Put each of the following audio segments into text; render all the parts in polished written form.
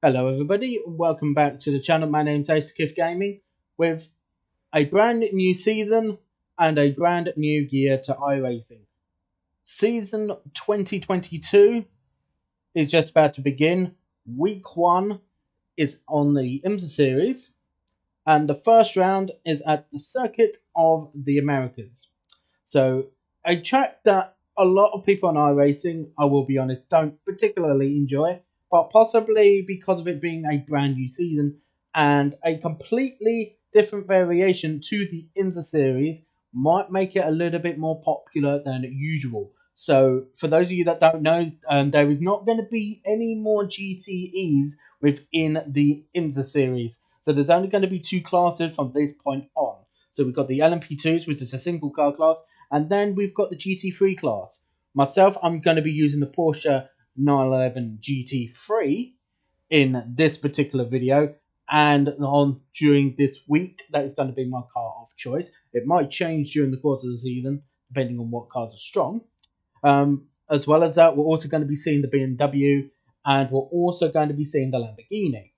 Hello everybody, and welcome back to the channel. My name's Aceikith Gaming with a brand new season and a brand new gear to iRacing. Season 2022 is just about to begin. Week 1 is on the IMSA series and the first round is at the Circuit of the Americas. So a track that a lot of people on iRacing, I will be honest, don't particularly enjoy, but possibly because of it being a brand new season and a completely different variation to the IMSA series might make it a little bit more popular than usual. So for those of you that don't know, there is not going to be any more GTEs within the IMSA series. So there's only going to be two classes from this point on. So we've got the LMP2s, which is a single car class, and then we've got the GT3 class. Myself, I'm going to be using the Porsche 911 GT3 in this particular video, and during this week, that is going to be my car of choice. It might change during the course of the season, depending on what cars are strong. As well as that, we're also going to be seeing the BMW, and we're also going to be seeing the Lamborghini.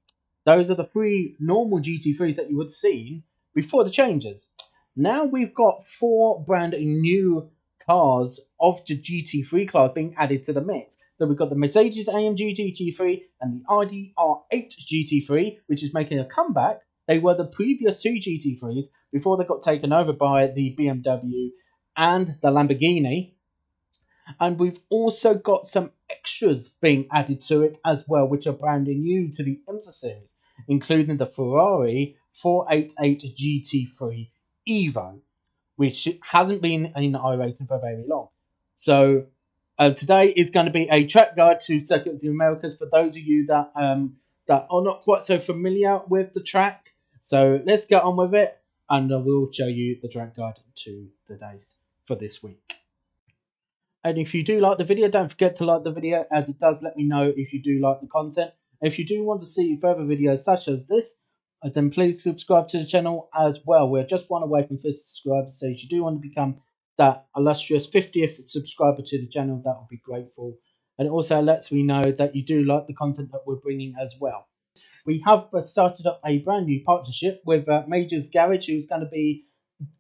Those are the three normal GT3s that you would have seen before the changes. Now we've got four brand new cars of the GT3 class being added to the mix. So we've got the Mercedes-AMG GT3 and the Audi R8 GT3, which is making a comeback. They were the previous two GT3s before they got taken over by the BMW and the Lamborghini. And we've also got some extras being added to it as well, which are brand new to the IMSA series, including the Ferrari 488 GT3 Evo, which hasn't been in iRacing for very long. So today is going to be a track guide to Circuit of the Americas for those of you that that are not quite so familiar with the track. So let's get on with it, and I will show you the track guide to the days for this week. And if you do like the video, don't forget to like the video, as it does let me know if you do like the content. If you do want to see further videos such as this, then please subscribe to the channel as well. We're just one away from 50 subscribers, so if you do want to become that illustrious 50th subscriber to the channel, that would be grateful. And it also lets me know that you do like the content that we're bringing as well. We have started up a brand new partnership with Major's Garage, who's going to be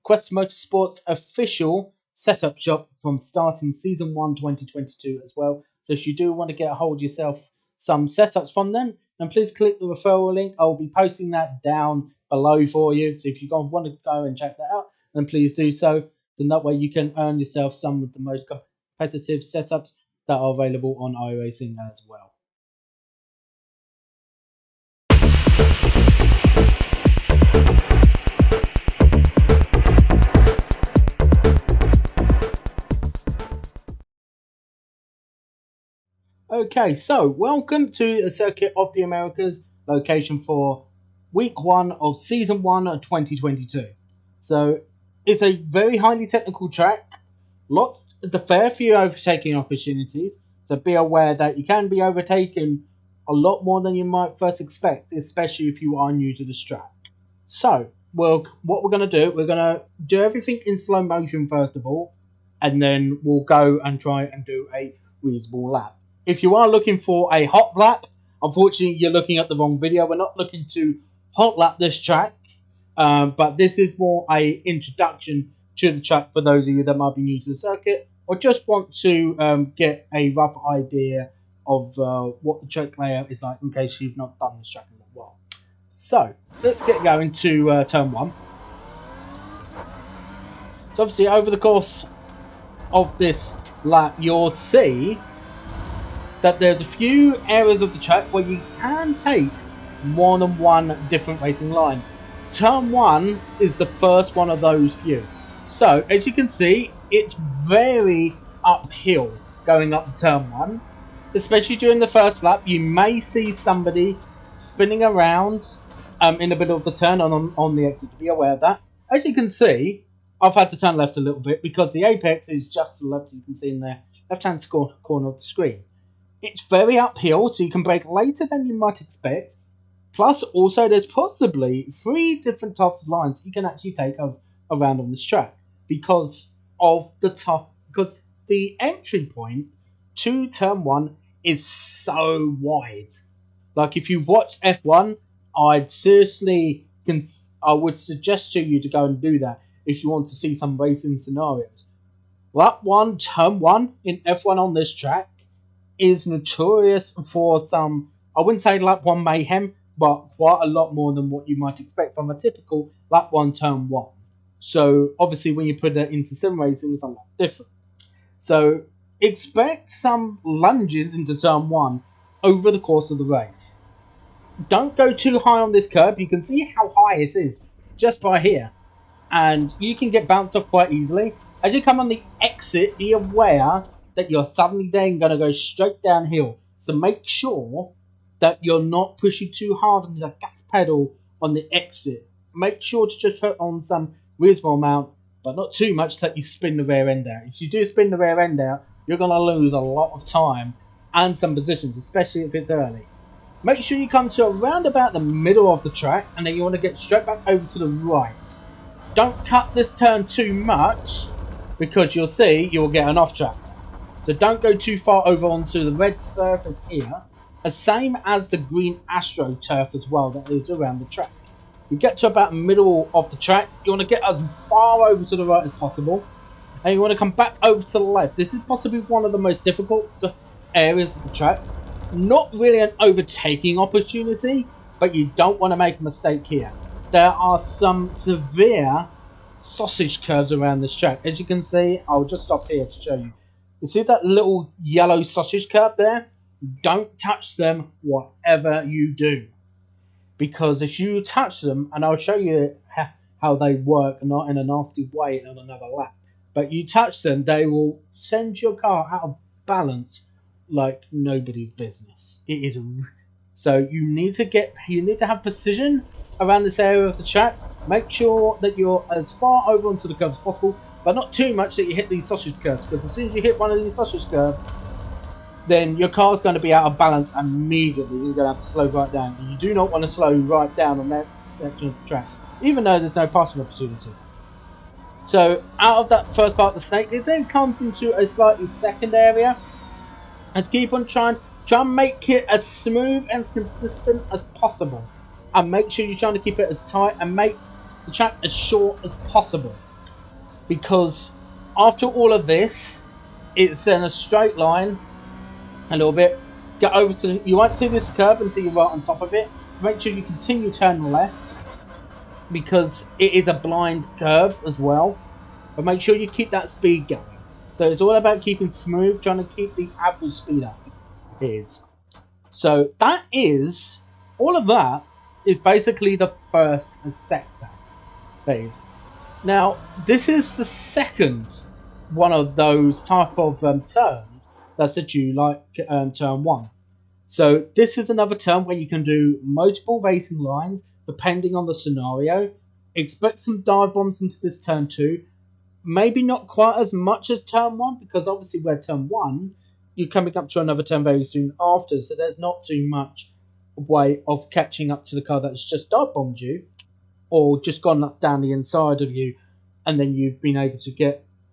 Quest Motorsports' official setup shop from starting Season 1 2022 as well. So if you do want to get a hold of yourself some setups from them, then please click the referral link. I will be posting that down below for you. So if you want to go and check that out, then please do so. Then that way you can earn yourself some of the most competitive setups that are available on iRacing as well. Okay, so welcome to the Circuit of the Americas location for week 1 of season 1 of 2022. So it's a very highly technical track, the fair few overtaking opportunities. So be aware that you can be overtaken a lot more than you might first expect, especially if you are new to this track. So, what we're going to do, we're going to do everything in slow motion first of all, and then we'll go and try and do a reasonable lap. If you are looking for a hot lap, unfortunately you're looking at the wrong video. We're not looking to hot lap this track, but this is more a introduction to the track for those of you that might be new to the circuit or just want to get a rough idea of what the track layout is like in case you've not done this track in a while. So let's get going to turn 1. So obviously over the course of this lap you'll see that there's a few areas of the track where you can take more than one different racing line. Turn 1 is the first one of those few. So as you can see, it's very uphill going up to turn 1. Especially during the first lap, you may see somebody spinning around in the middle of the turn on the exit. Be aware of that. As you can see, I've had to turn left a little bit because the apex is just to the left, you can see in the left-hand corner of the screen. It's very uphill, so you can brake later than you might expect. Plus, also, there's possibly 3 different types of lines you can actually take around on this track because of because the entry point to turn 1 is so wide. Like if you watch F1, I would suggest to you to go and do that if you want to see some racing scenarios. Lap 1, turn 1 in F1 on this track is notorious for some, I wouldn't say lap 1 mayhem, but quite a lot more than what you might expect from a typical lap 1, turn 1. So obviously when you put that into sim racing, it's a lot different. So expect some lunges into turn 1 over the course of the race. Don't go too high on this curb. You can see how high it is just by here. And you can get bounced off quite easily. As you come on the exit, be aware that you're suddenly then going to go straight downhill. So make sure that you're not pushing too hard on the gas pedal on the exit. Make sure to just put on some reasonable amount, but not too much that you spin the rear end out. If you do spin the rear end out, you're going to lose a lot of time and some positions, especially if it's early. Make sure you come to around about the middle of the track, and then you want to get straight back over to the right. Don't cut this turn too much, because you'll see you'll get an off track. So don't go too far over onto the red surface here, the same as the green Astro turf as well that is around the track. You get to about the middle of the track, you want to get as far over to the right as possible, and you want to come back over to the left. This is possibly one of the most difficult areas of the track. Not really an overtaking opportunity, but you don't want to make a mistake here. There are some severe sausage curves around this track. As you can see, I'll just stop here to show you. You see that little yellow sausage curve there? Don't touch them whatever you do. Because if you touch them, and I'll show you how they work, not in a nasty way on another lap, but you touch them, they will send your car out of balance like nobody's business. It is so you need to have precision around this area of the track. Make sure that you're as far over onto the curb as possible, but not too much that you hit these sausage curves, because as soon as you hit one of these sausage curves, then your car's going to be out of balance immediately. You're going to have to slow right down. You do not want to slow right down on that section of the track, even though there's no passing opportunity. So out of that first part of the snake, it then comes into a slightly second area. And keep on try and make it as smooth and as consistent as possible. And make sure you're trying to keep it as tight and make the track as short as possible. Because after all of this, it's in a straight line a little bit. Get over to you won't see this curve until you're right on top of it. So make sure you continue turning left, because it is a blind curve as well. But make sure you keep that speed going. So it's all about keeping smooth, trying to keep the average speed up. So that is, all of that is basically the first sector phase. Now, this is the second one of those type of turns that's a due like turn 1. So this is another turn where you can do multiple racing lines depending on the scenario. Expect some dive bombs into this turn 2. Maybe not quite as much as turn 1, because obviously we're turn 1, you're coming up to another turn very soon after, so there's not too much way of catching up to the car that's just dive bombed you, or just gone up down the inside of you, and then you've been able to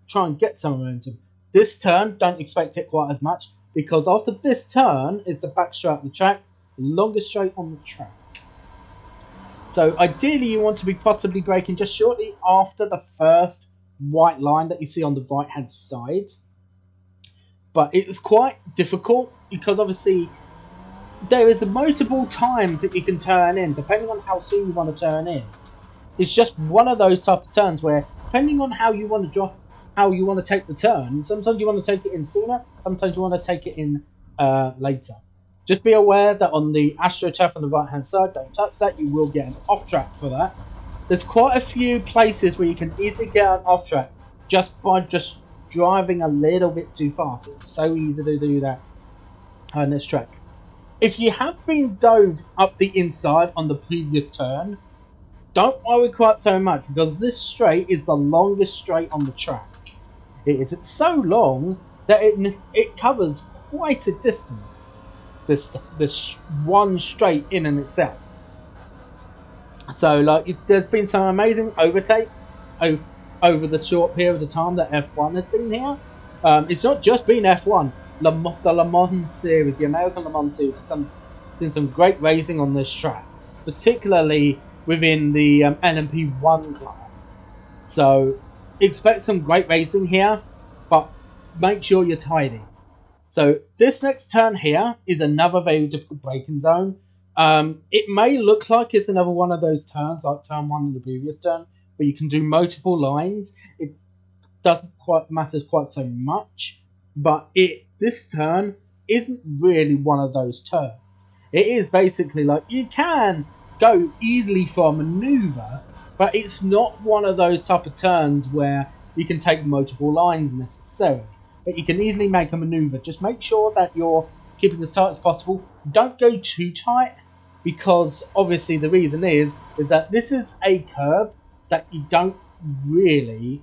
try and get some momentum. This turn, don't expect it quite as much, because after this turn is the back straight of the track, the longest straight on the track. So ideally you want to be possibly braking just shortly after the first white line that you see on the right hand side, but it is quite difficult because obviously there is multiple times that you can turn in depending on how soon you want to turn in. It's just one of those type of turns where depending on how you want to drop, how you want to take the turn, sometimes you want to take it in sooner, sometimes you want to take it in later. Just be aware that on the AstroTurf on the right hand side, don't touch that, you will get an off track for that. There's quite a few places where you can easily get an off track just by just driving a little bit too fast. It's so easy to do that on this track. If you have been dove up the inside on the previous turn, don't worry quite so much, because this straight is the longest straight on the track. It's so long that it covers quite a distance, this one straight in and itself. So there's been some amazing overtakes over the short period of time that F1 has been here. It's not just been F1. The Le Mans series, the American Le Mans series, has done seen some great racing on this track, particularly within the LMP1 class. So expect some great racing here, but make sure you're tidy. So this next turn here is another very difficult braking zone. It may look like it's another one of those turns, like turn 1 in the previous turn, where you can do multiple lines. It doesn't quite matter quite so much, but this turn isn't really one of those turns. It is basically like you can go easily for a maneuver, but it's not one of those type of turns where you can take multiple lines necessarily. But you can easily make a maneuver. Just make sure that you're keeping as tight as possible. Don't go too tight, because obviously the reason is that this is a curb that you don't really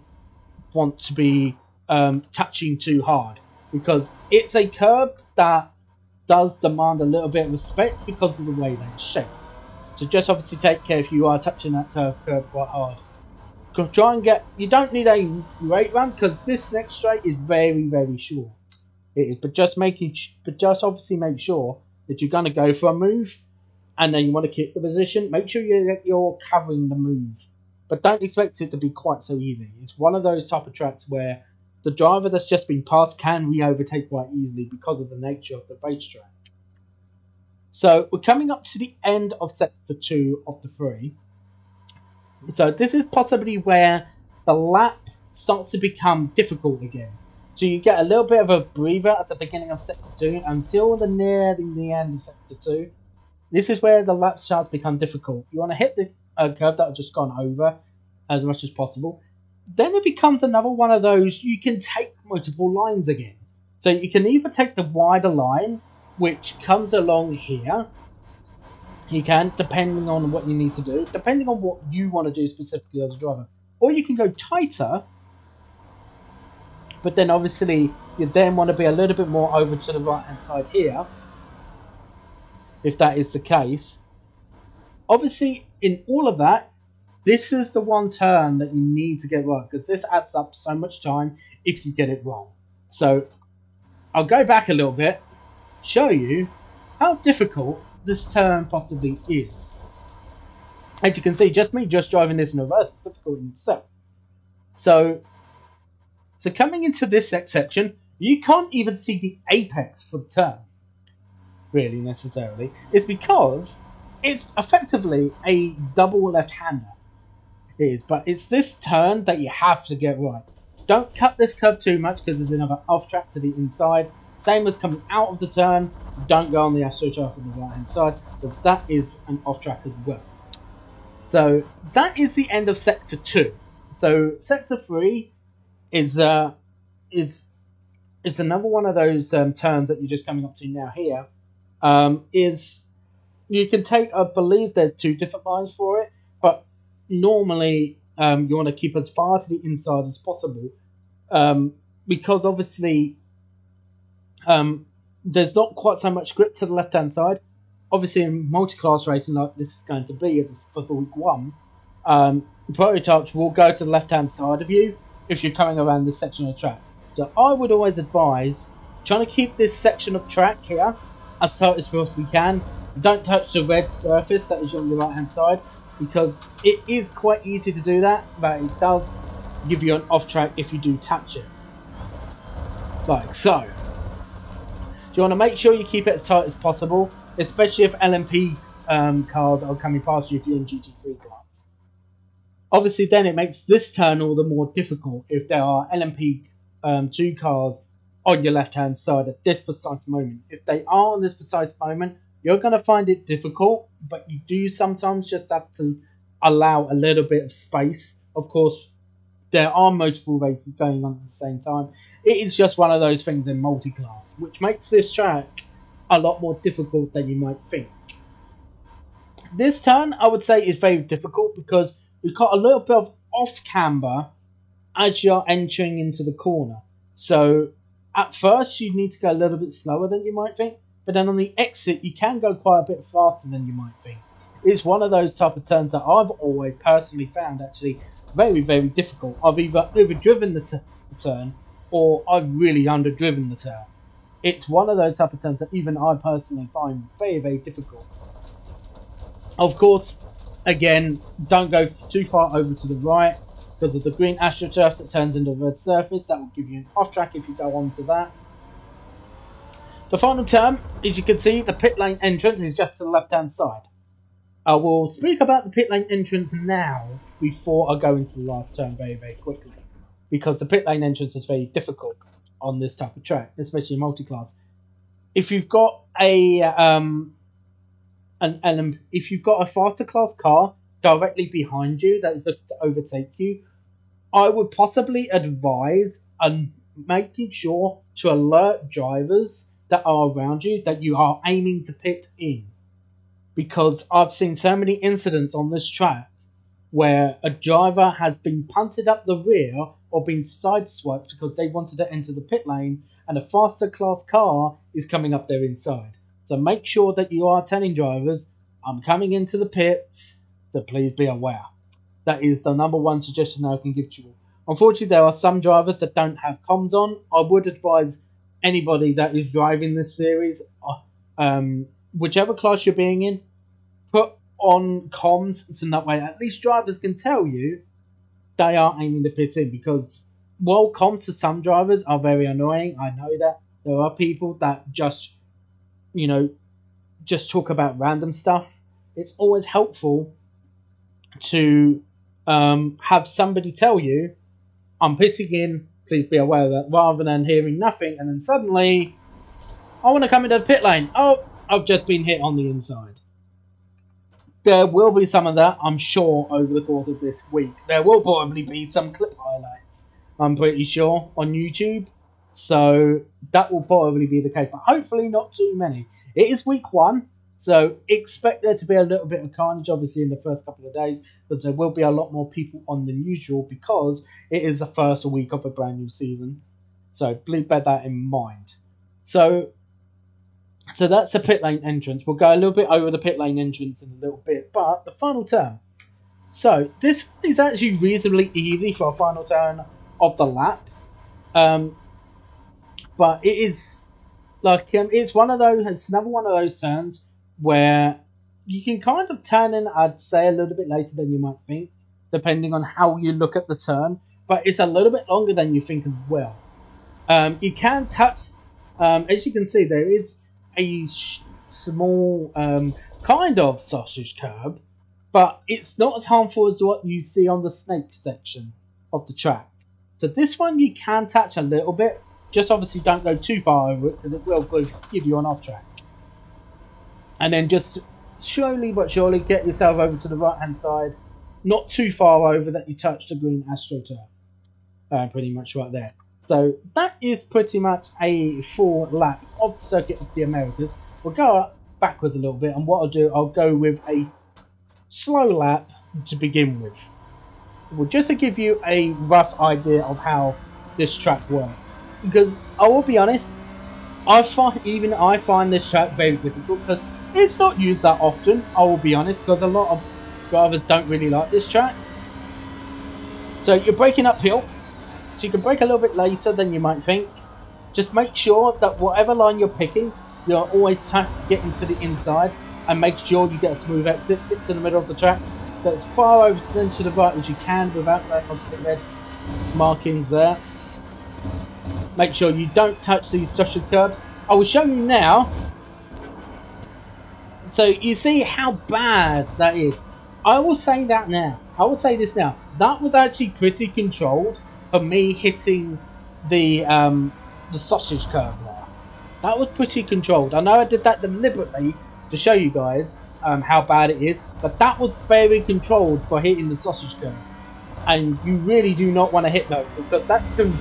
want to be touching too hard, because it's a curb that does demand a little bit of respect because of the way that it's shaped. So just obviously take care if you are touching that curb quite hard. Try and get, you don't need a great run because this next straight is very, very short. It is, but just obviously make sure that you're going to go for a move, and then you want to keep the position. Make sure you're covering the move, but don't expect it to be quite so easy. It's one of those type of tracks where the driver that's just been passed can re-overtake quite easily because of the nature of the racetrack. So we're coming up to the end of sector 2 of the 3. So this is possibly where the lap starts to become difficult again. So you get a little bit of a breather at the beginning of sector 2 until nearing the end of sector 2. This is where the lap starts to become difficult. You want to hit the curve that I've just gone over as much as possible. Then it becomes another one of those, you can take multiple lines again. So you can either take the wider line, which comes along here. You can, depending on what you need to do, depending on what you want to do specifically as a driver. Or you can go tighter, but then obviously you then want to be a little bit more over to the right hand side here, if that is the case. Obviously, in all of that, this is the one turn that you need to get right, because this adds up so much time if you get it wrong. So I'll go back a little bit, show you how difficult this turn possibly is. As you can see, just driving this in reverse is difficult in itself. So coming into this next section, you can't even see the apex for the turn, really, necessarily. It's because it's effectively a double left-hander. It is, but it's this turn that you have to get right. Don't cut this curve too much, because there's another off-track to the inside. Same as coming out of the turn, don't go on the AstroTurf on the right hand side, but that is an off track as well. So that is the end of sector 2. So sector 3 is another one of those turns that you're just coming up to now here. Is you can take, I believe there's 2 different lines for it, but normally you want to keep as far to the inside as possible, because obviously there's not quite so much grip to the left-hand side. Obviously, in multi-class racing like this is going to be for the week 1, prototypes will go to the left-hand side of you if you're coming around this section of track. So I would always advise trying to keep this section of track here as tight as possibly can. Don't touch the red surface that is on the right-hand side, because it is quite easy to do that, but it does give you an off-track if you do touch it. Like so. You want to make sure you keep it as tight as possible, especially if LMP cars are coming past you if you're in GT3 class. Obviously, then it makes this turn all the more difficult if there are LMP2 cars on your left-hand side at this precise moment. If they are on this precise moment, you're going to find it difficult, but you do sometimes just have to allow a little bit of space. Of course, there are multiple races going on at the same time. It is just one of those things in multi-class, which makes this track a lot more difficult than you might think. This turn, I would say, is very difficult because you've got a little bit of off-camber as you're entering into the corner. So at first, you need to go a little bit slower than you might think, but then on the exit, you can go quite a bit faster than you might think. It's one of those type of turns that I've always personally found actually very, very difficult. I've either overdriven the turn, or I've really underdriven the turn. it's one of those type of turns that even I personally find very, very difficult. Of course, again, don't go too far over to the right because of the green AstroTurf that turns into a red surface. That will give you an off track if you go on to that. The final turn, as you can see, the pit lane entrance is just to the left-hand side. I will speak about the pit lane entrance now before I go into the last turn very, very quickly. Because the pit lane entrance is very difficult on this type of track, especially multi-class. If you've got if you've got a faster class car directly behind you that is looking to overtake you, I would possibly advise making sure to alert drivers that are around you that you are aiming to pit in. Because I've seen so many incidents on this track where a driver has been punted up the rear or been sideswiped because they wanted to enter the pit lane and a faster class car is coming up there inside. So make sure that you are telling drivers, I'm coming into the pits, so please be aware. That is the number one suggestion I can give to you. Unfortunately, there are some drivers that don't have comms on. I would advise anybody that is driving this series, whichever class you're being in, put on comms, so that way at least drivers can tell you they are aiming to pit in. Because while comms to some drivers are very annoying, I know that there are people that just talk about random stuff. It's always helpful to have somebody tell you, I'm pitting in, please be aware of that, rather than hearing nothing and then suddenly, I want to come into the pit lane. Oh, I've just been hit on the inside. There will be some of that, I'm sure, over the course of this week. There will probably be some clip highlights, I'm pretty sure, on YouTube. So that will probably be the case, but hopefully not too many. It is week 1, so expect there to be a little bit of carnage, obviously, in the first couple of days, but there will be a lot more people on than usual because it is the first week of a brand new season. So please bear that in mind. So that's the pit lane entrance. We'll go a little bit over the pit lane entrance in a little bit, but the final turn. So this is actually reasonably easy for a final turn of the lap. But it is like it's another one of those turns where you can kind of turn in, I'd say, a little bit later than you might think, depending on how you look at the turn. But it's a little bit longer than you think as well. You can touch, as you can see, there is a small kind of sausage curb, but it's not as harmful as what you see on the snake section of the track. So this one you can touch a little bit. Just obviously don't go too far over it because it will give you an off track. And then just slowly but surely get yourself over to the right hand side. Not too far over that you touch the green AstroTurf. Pretty much right there. So that is pretty much a full lap of the Circuit of the Americas. We'll go backwards a little bit, and what I'll do, I'll go with a slow lap to begin with. Well, just to give you a rough idea of how this track works. Because I will be honest, I find this track very difficult because it's not used that often. I will be honest, because a lot of drivers don't really like this track. So you're braking uphill, so you can brake a little bit later than you might think. Just make sure that whatever line you're picking, you're always getting to the inside, and make sure you get a smooth exit, get to the middle of the track, get as far over to the right as you can without that constant red markings there. Make sure you don't touch these sausage curbs. I will show you now. So you see how bad that is. I will say that now. I will say this now. That was actually pretty controlled for me hitting the sausage curb there. That was pretty controlled. I know I did that deliberately to show you guys how bad it is, but that was very controlled for hitting the sausage curb. And you really do not want to hit those because that can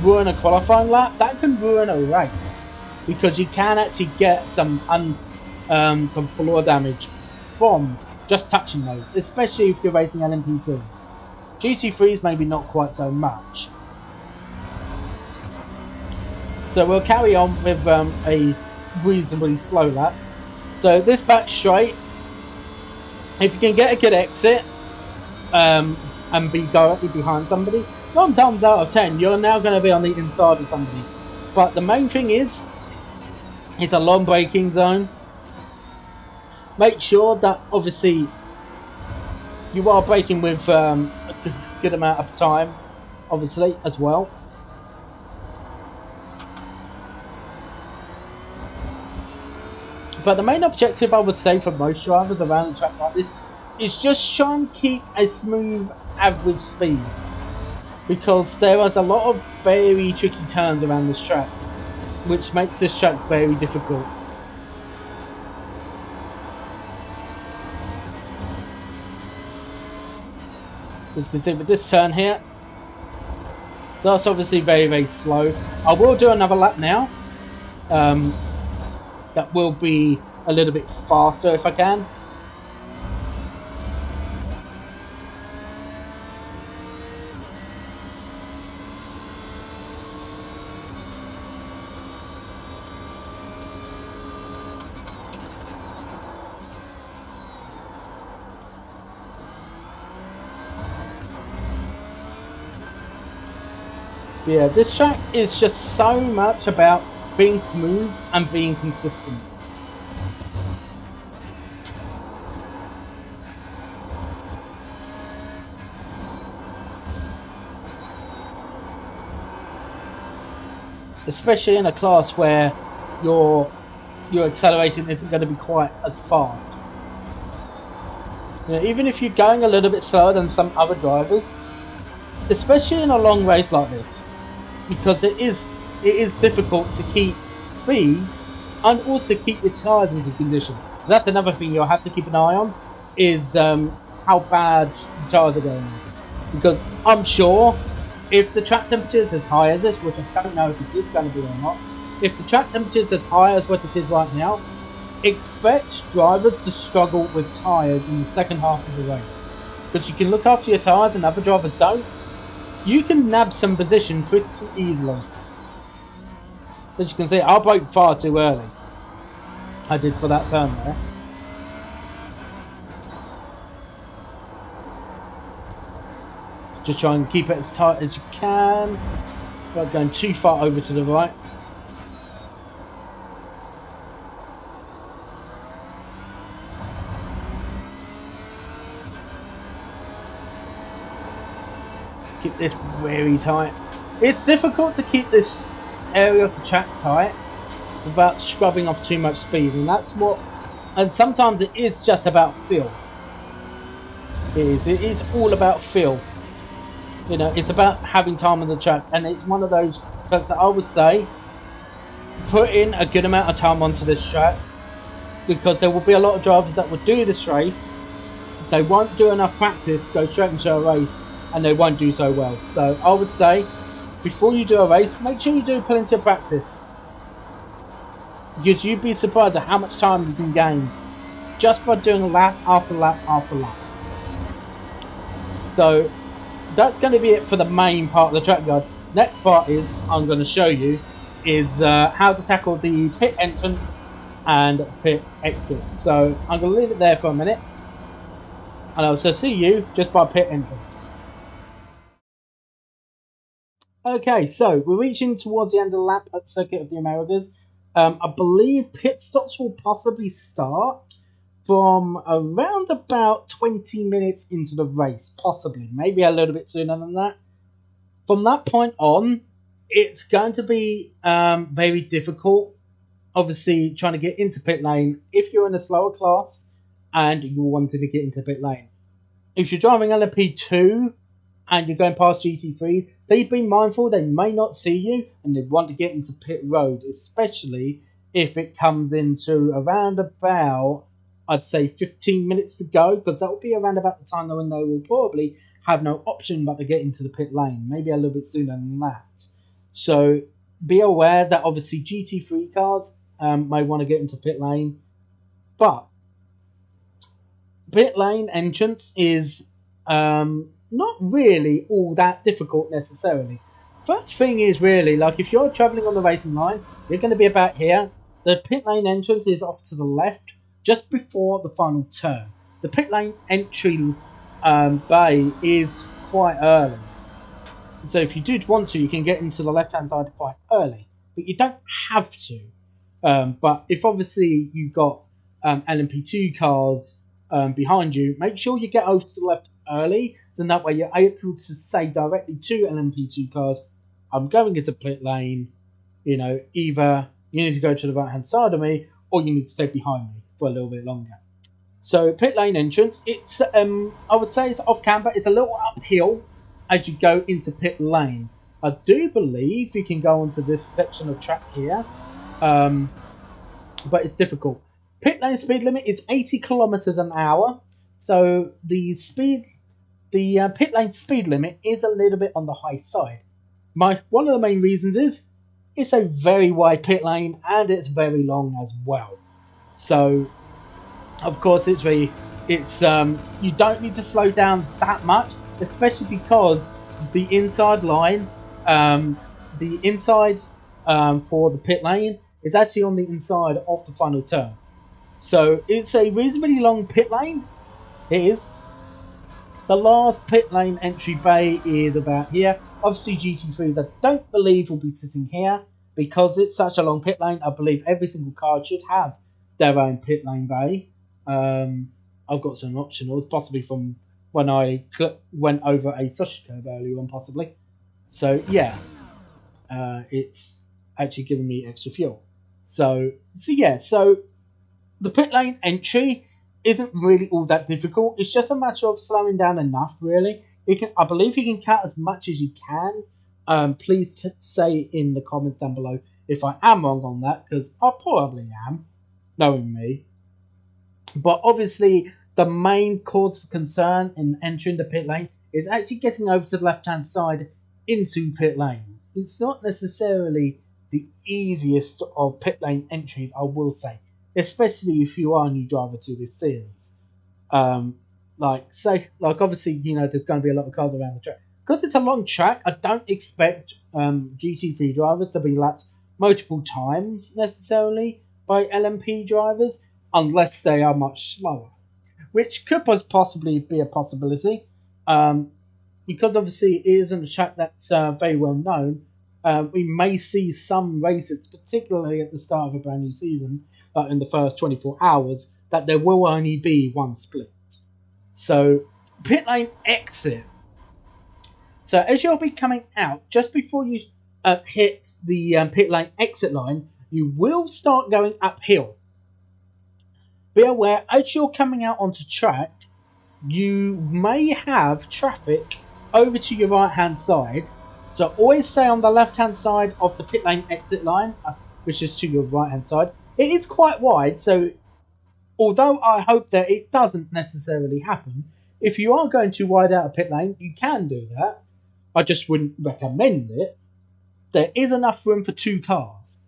ruin a qualifying lap. That can ruin a race because you can actually get some floor damage from just touching those, especially if you're racing LMP2s. GT3s maybe not quite so much. So we'll carry on with a reasonably slow lap. So this back straight, if you can get a good exit and be directly behind somebody, 9 times out of 10 you're now going to be on the inside of somebody. But the main thing is It's a long braking zone. Make sure that obviously you are braking with a good amount of time, obviously, as well. But the main objective, I would say, for most drivers around a track like this is just try and keep a smooth average speed, because there is a lot of very tricky turns around this track, which makes this track very difficult. As you can see with this turn here, that's obviously very slow. I will do another lap now. That will be a little bit faster if I can. Yeah, this track is just so much about being smooth and being consistent. Especially in a class where your acceleration isn't going to be quite as fast. You know, even if you're going a little bit slower than some other drivers, especially in a long race like this, because it is difficult to keep speed and also keep your tyres in good condition. That's another thing you'll have to keep an eye on, is how bad the tyres are going. Because I'm sure if the track temperature is as high as this, which I don't know if it is going to be or not, if the track temperature is as high as what it is right now, expect drivers to struggle with tyres in the second half of the race. Because you can look after your tyres and other drivers don't, you can nab some position pretty easily. As you can see, I broke far too early. I did for that turn there. Just try and keep it as tight as you can, without going too far over to the right. Keep this very tight. It's difficult to keep this area of the track tight without scrubbing off too much speed, and that's what. And sometimes it is just about feel. It is all about feel. You know, it's about having time on the track, and it's one of those tracks that I would say put in a good amount of time onto this track, because there will be a lot of drivers that will do this race. They won't do enough practice, go straight into a race, and they won't do so well. So I would say, before you do a race, make sure you do plenty of practice, because you'd be surprised at how much time you can gain just by doing lap after lap after lap. So that's going to be it for the main part of the track guide. Next part is I'm going to show you is how to tackle the pit entrance and pit exit. So I'm going to leave it there for a minute, and I'll also see you just by pit entrance. Okay, so we're reaching towards the end of the lap at Circuit of the Americas. I believe pit stops will possibly start from around about 20 minutes into the race, possibly, maybe a little bit sooner than that. From that point on, it's going to be very difficult, obviously, trying to get into pit lane if you're in a slower class and you wanted to get into pit lane. If you're driving LMP2 and you're going past GT3s, they've been mindful they may not see you and they want to get into pit road, especially if it comes into around about, I'd say, 15 minutes to go, because that will be around about the time when they will probably have no option but to get into the pit lane, maybe a little bit sooner than that. So be aware that obviously GT3 cars may want to get into pit lane, but pit lane entrance is not really all that difficult necessarily. First thing is really, like, if you're travelling on the racing line, you're going to be about here. The pit lane entrance is off to the left, just before the final turn. The pit lane entry bay is quite early. So if you did want to, you can get into the left-hand side quite early. But you don't have to. But if obviously you've got LMP2 cars behind you, make sure you get over to the left early, so that way you're able to say directly to LMP2 cars, I'm going into pit lane, you know, either you need to go to the right hand side of me or you need to stay behind me for a little bit longer. So pit lane entrance, it's I would say it's off camber, it's a little uphill as you go into pit lane. I do believe you can go onto this section of track here, but it's difficult. Pit lane speed limit is 80 kilometers an hour, so the pit lane speed limit is a little bit on the high side. One of the main reasons is it's a very wide pit lane and it's very long as well. So of course you don't need to slow down that much, especially because the inside line, the inside for the pit lane is actually on the inside of the final turn. So it's a reasonably long pit lane. It is. The last pit lane entry bay is about here. Obviously GT3s I don't believe will be sitting here because it's such a long pit lane. I believe every single car should have their own pit lane bay. I've got some optionals, possibly from when I went over a sausage curve earlier on, possibly. So yeah, it's actually giving me extra fuel. So the pit lane entry isn't really all that difficult. It's just a matter of slowing down enough, really. I believe you can count as much as you can. Please say in the comments down below if I am wrong on that, because I probably am, knowing me. But obviously, the main cause for concern in entering the pit lane is actually getting over to the left-hand side into pit lane. It's not necessarily the easiest of pit lane entries, I will say, especially if you are a new driver to this series. Obviously, you know, there's going to be a lot of cars around the track. Because it's a long track, I don't expect GT3 drivers to be lapped multiple times necessarily by LMP drivers, unless they are much slower, which could possibly be a possibility, because obviously it isn't a track that's very well known. We may see some races, particularly at the start of a brand new season, in the first 24 hours, that there will only be one split. So, pit lane exit. So, as you'll be coming out, just before you hit the pit lane exit line, you will start going uphill. Be aware, as you're coming out onto track, you may have traffic over to your right hand side. So always stay on the left hand side of the pit lane exit line, which is to your right hand side. It is quite wide, so although I hope that it doesn't necessarily happen, if you are going to wide out a pit lane, you can do that. I just wouldn't recommend it. There is enough room for 2 cars,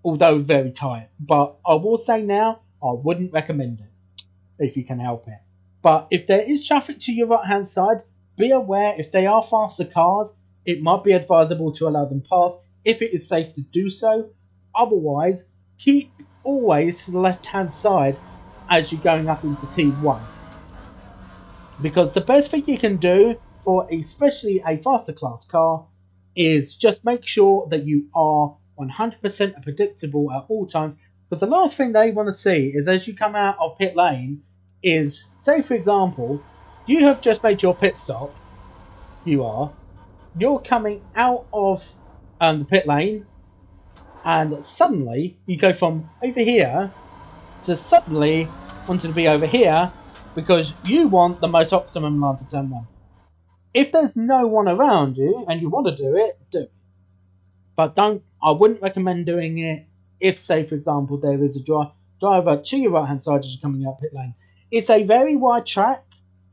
although very tight. But I will say now, I wouldn't recommend it if you can help it. But if there is traffic to your right hand side, be aware if they are faster cars, it might be advisable to allow them pass if it is safe to do so. Otherwise, keep always to the left hand side as you're going up into T1. Because the best thing you can do for especially a faster class car is just make sure that you are 100% predictable at all times. Because the last thing they want to see is as you come out of pit lane is, say for example, you have just made your pit stop. You're coming out of the pit lane, and suddenly you go from over here to suddenly wanting to be over here because you want the most optimum line for turn 1. If there's no one around you and you want to do it, do it. But I wouldn't recommend doing it if, say for example, there is a driver to your right hand side as you're coming out pit lane. It's a very wide track,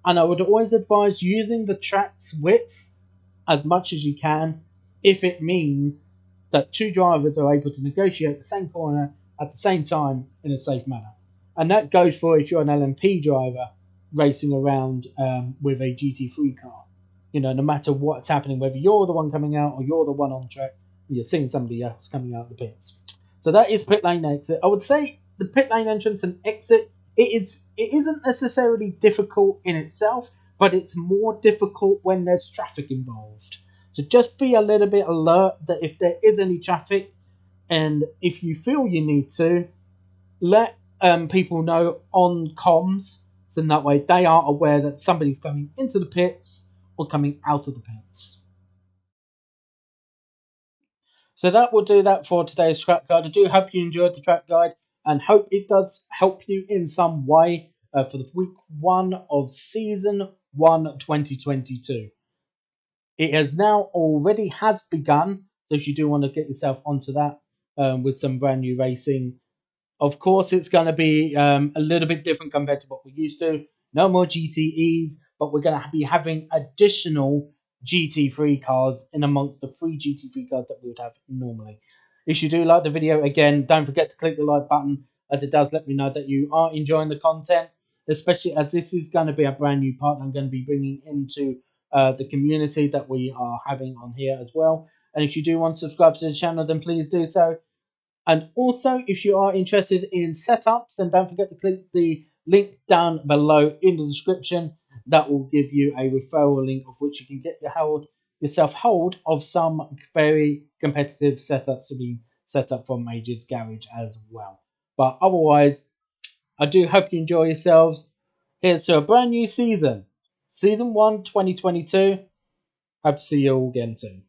and I would always advise using the track's width as much as you can if it means that 2 drivers are able to negotiate the same corner at the same time in a safe manner. And that goes for if you're an LMP driver racing around with a GT3 car. You know, no matter what's happening, whether you're the one coming out or you're the one on track, you're seeing somebody else coming out of the pits. So that is pit lane exit. I would say the pit lane entrance and exit, it isn't necessarily difficult in itself, but it's more difficult when there's traffic involved. So just be a little bit alert that if there is any traffic, And if you feel you need to, let people know on comms, so that way they are aware that somebody's coming into the pits or coming out of the pits. So that will do that for today's track guide. I do hope you enjoyed the track guide and hope it does help you in some way for the week 1 of season 1 2022. It has now already has begun, so if you do want to get yourself onto that with some brand new racing, of course it's going to be a little bit different compared to what we're used to. No more GTEs, but we're going to be having additional GT3 cars in amongst the 3 GT3 cars that we would have normally. If you do like the video, again, don't forget to click the like button, as it does let me know that you are enjoying the content, especially as this is going to be a brand new part I'm going to be bringing into the community that we are having on here as well. And if you do want to subscribe to the channel, then please do so. And also, if you are interested in setups, then don't forget to click the link down below in the description. That will give you a referral link of which you can get yourself hold of some very competitive setups to be set up from Major's Garage as well. But otherwise, I do hope you enjoy yourselves. Here's to a brand new season. Season 1 2022. Hope to see you all again soon.